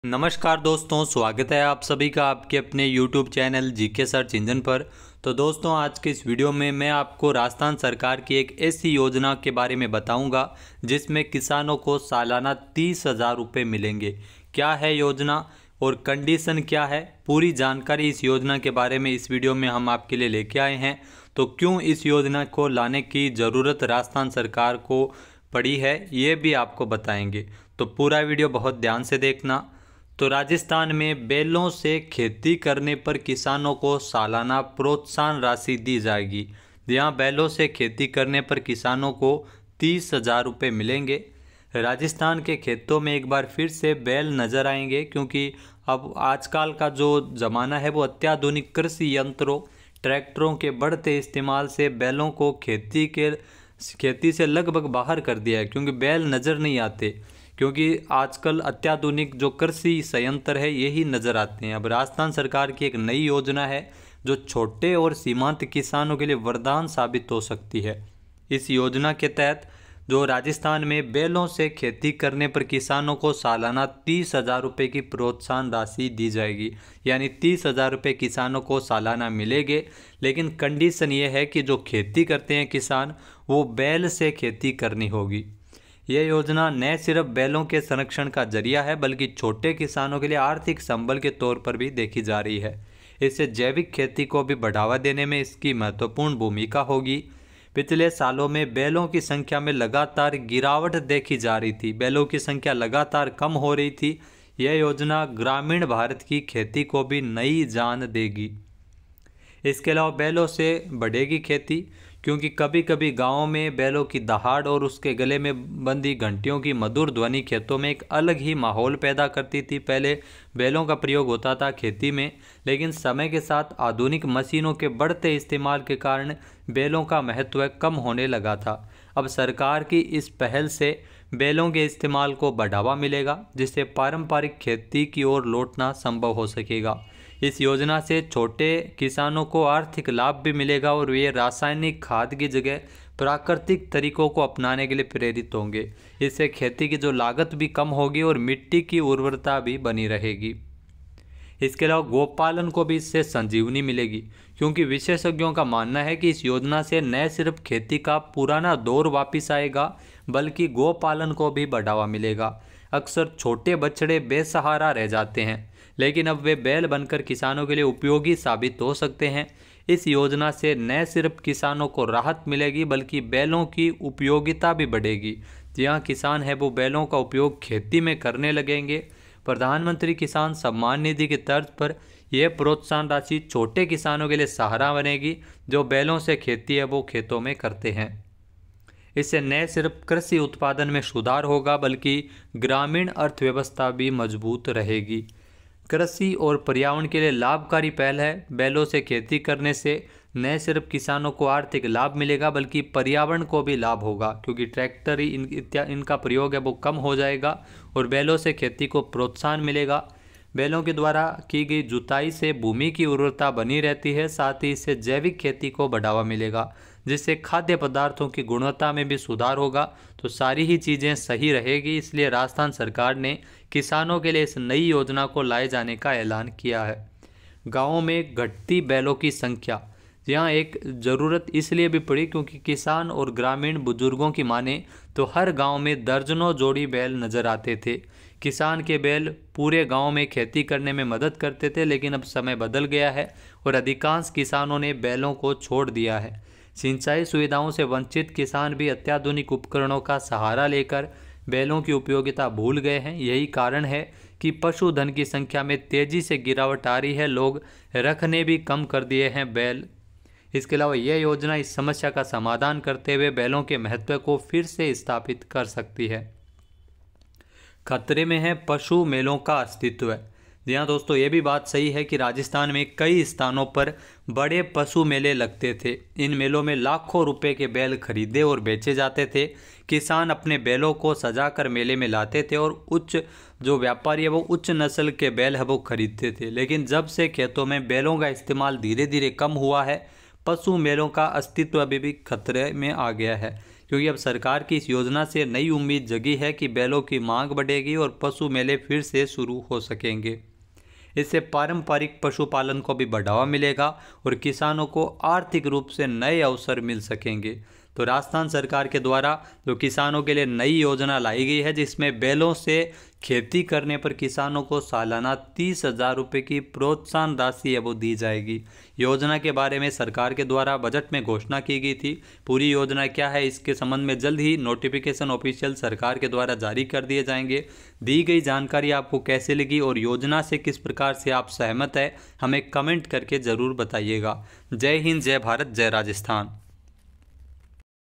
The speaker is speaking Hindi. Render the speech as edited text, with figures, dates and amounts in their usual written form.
नमस्कार दोस्तों, स्वागत है आप सभी का आपके अपने YouTube channel GK search engine पर। तो दोस्तों, आज के इस वीडियो में मैं आपको राजस्थान सरकार की एक ऐसी योजना के बारे में बताऊंगा जिसमें किसानों को सालाना 30,000 रुपये मिलेंगे। क्या है योजना और कंडीशन क्या है, पूरी जानकारी इस योजना के बारे में इस वीडियो में हम आपके लिए लेके आए हैं। तो क्यों इस योजना को लाने की ज़रूरत राजस्थान सरकार को पड़ी है, ये भी आपको बताएंगे। तो पूरा वीडियो बहुत ध्यान से देखना। तो राजस्थान में बैलों से खेती करने पर किसानों को सालाना प्रोत्साहन राशि दी जाएगी। यहाँ बैलों से खेती करने पर किसानों को 30,000 रुपये मिलेंगे। राजस्थान के खेतों में एक बार फिर से बैल नज़र आएंगे, क्योंकि अब आजकल का जो ज़माना है वो अत्याधुनिक कृषि यंत्रों, ट्रैक्टरों के बढ़ते इस्तेमाल से बैलों को खेती से लगभग बाहर कर दिया है, क्योंकि बैल नज़र नहीं आते। क्योंकि आजकल अत्याधुनिक जो कृषि संयंत्र है यही नज़र आते हैं। अब राजस्थान सरकार की एक नई योजना है जो छोटे और सीमांत किसानों के लिए वरदान साबित हो सकती है। इस योजना के तहत जो राजस्थान में बैलों से खेती करने पर किसानों को सालाना 30,000 रुपये की प्रोत्साहन राशि दी जाएगी। यानी 30,000 रुपये किसानों को सालाना मिलेंगे। लेकिन कंडीशन ये है कि जो खेती करते हैं किसान, वो बैल से खेती करनी होगी। यह योजना न सिर्फ बैलों के संरक्षण का जरिया है, बल्कि छोटे किसानों के लिए आर्थिक संबल के तौर पर भी देखी जा रही है। इससे जैविक खेती को भी बढ़ावा देने में इसकी महत्वपूर्ण भूमिका होगी। पिछले सालों में बैलों की संख्या में लगातार गिरावट देखी जा रही थी, बैलों की संख्या लगातार कम हो रही थी। यह योजना ग्रामीण भारत की खेती को भी नई जान देगी। इसके अलावा बैलों से बढ़ेगी खेती, क्योंकि कभी कभी गाँव में बैलों की दहाड़ और उसके गले में बंधी घंटियों की मधुर ध्वनि खेतों में एक अलग ही माहौल पैदा करती थी। पहले बैलों का प्रयोग होता था खेती में, लेकिन समय के साथ आधुनिक मशीनों के बढ़ते इस्तेमाल के कारण बैलों का महत्व कम होने लगा था। अब सरकार की इस पहल से बैलों के इस्तेमाल को बढ़ावा मिलेगा, जिससे पारंपरिक खेती की ओर लौटना संभव हो सकेगा। इस योजना से छोटे किसानों को आर्थिक लाभ भी मिलेगा और वे रासायनिक खाद की जगह प्राकृतिक तरीकों को अपनाने के लिए प्रेरित होंगे। इससे खेती की जो लागत भी कम होगी और मिट्टी की उर्वरता भी बनी रहेगी। इसके अलावा गोपालन को भी इससे संजीवनी मिलेगी, क्योंकि विशेषज्ञों का मानना है कि इस योजना से न सिर्फ खेती का पुराना दौर वापस आएगा, बल्कि गोपालन को भी बढ़ावा मिलेगा। अक्सर छोटे बछड़े बेसहारा रह जाते हैं, लेकिन अब वे बैल बनकर किसानों के लिए उपयोगी साबित हो सकते हैं। इस योजना से न सिर्फ किसानों को राहत मिलेगी, बल्कि बैलों की उपयोगिता भी बढ़ेगी। जहाँ किसान है वो बैलों का उपयोग खेती में करने लगेंगे। प्रधानमंत्री किसान सम्मान निधि की तर्ज पर यह प्रोत्साहन राशि छोटे किसानों के लिए सहारा बनेगी, जो बैलों से खेती है वो खेतों में करते हैं। इससे न सिर्फ कृषि उत्पादन में सुधार होगा, बल्कि ग्रामीण अर्थव्यवस्था भी मजबूत रहेगी। कृषि और पर्यावरण के लिए लाभकारी पहल है। बैलों से खेती करने से न सिर्फ किसानों को आर्थिक लाभ मिलेगा, बल्कि पर्यावरण को भी लाभ होगा, क्योंकि ट्रैक्टर ही इनका प्रयोग है वो कम हो जाएगा और बैलों से खेती को प्रोत्साहन मिलेगा। बैलों के द्वारा की गई जुताई से भूमि की उर्वरता बनी रहती है, साथ ही इससे जैविक खेती को बढ़ावा मिलेगा, जिससे खाद्य पदार्थों की गुणवत्ता में भी सुधार होगा। तो सारी ही चीज़ें सही रहेगी। इसलिए राजस्थान सरकार ने किसानों के लिए इस नई योजना को लाए जाने का ऐलान किया है। गाँवों में घटती बैलों की संख्या, यहाँ एक ज़रूरत इसलिए भी पड़ी क्योंकि किसान और ग्रामीण बुजुर्गों की माने तो हर गांव में दर्जनों जोड़ी बैल नज़र आते थे। किसान के बैल पूरे गांव में खेती करने में मदद करते थे, लेकिन अब समय बदल गया है और अधिकांश किसानों ने बैलों को छोड़ दिया है। सिंचाई सुविधाओं से वंचित किसान भी अत्याधुनिक उपकरणों का सहारा लेकर बैलों की उपयोगिता भूल गए हैं। यही कारण है कि पशुधन की संख्या में तेज़ी से गिरावट आ रही है। लोग रखने भी कम कर दिए हैं बैल। इसके अलावा यह योजना इस समस्या का समाधान करते हुए बैलों के महत्व को फिर से स्थापित कर सकती है। खतरे में है पशु मेलों का अस्तित्व। जी हाँ दोस्तों, ये भी बात सही है कि राजस्थान में कई स्थानों पर बड़े पशु मेले लगते थे। इन मेलों में लाखों रुपए के बैल खरीदे और बेचे जाते थे। किसान अपने बैलों को सजाकर मेले में लाते थे और जो व्यापारी है वो उच्च नस्ल के बैल है वो खरीदते थे। लेकिन जब से खेतों में बैलों का इस्तेमाल धीरे धीरे कम हुआ है, पशु मेलों का अस्तित्व अभी भी खतरे में आ गया है। क्योंकि अब सरकार की इस योजना से नई उम्मीद जगी है कि बैलों की मांग बढ़ेगी और पशु मेले फिर से शुरू हो सकेंगे। इससे पारंपरिक पशुपालन को भी बढ़ावा मिलेगा और किसानों को आर्थिक रूप से नए अवसर मिल सकेंगे। तो राजस्थान सरकार के द्वारा जो किसानों के लिए नई योजना लाई गई है, जिसमें बैलों से खेती करने पर किसानों को सालाना 30,000 रुपये की प्रोत्साहन राशि है वो दी जाएगी। योजना के बारे में सरकार के द्वारा बजट में घोषणा की गई थी। पूरी योजना क्या है, इसके संबंध में जल्द ही नोटिफिकेशन ऑफिशियल सरकार के द्वारा जारी कर दिए जाएंगे। दी गई जानकारी आपको कैसे लगी और योजना से किस प्रकार से आप सहमत है, हमें कमेंट करके ज़रूर बताइएगा। जय हिंद, जय भारत, जय राजस्थान।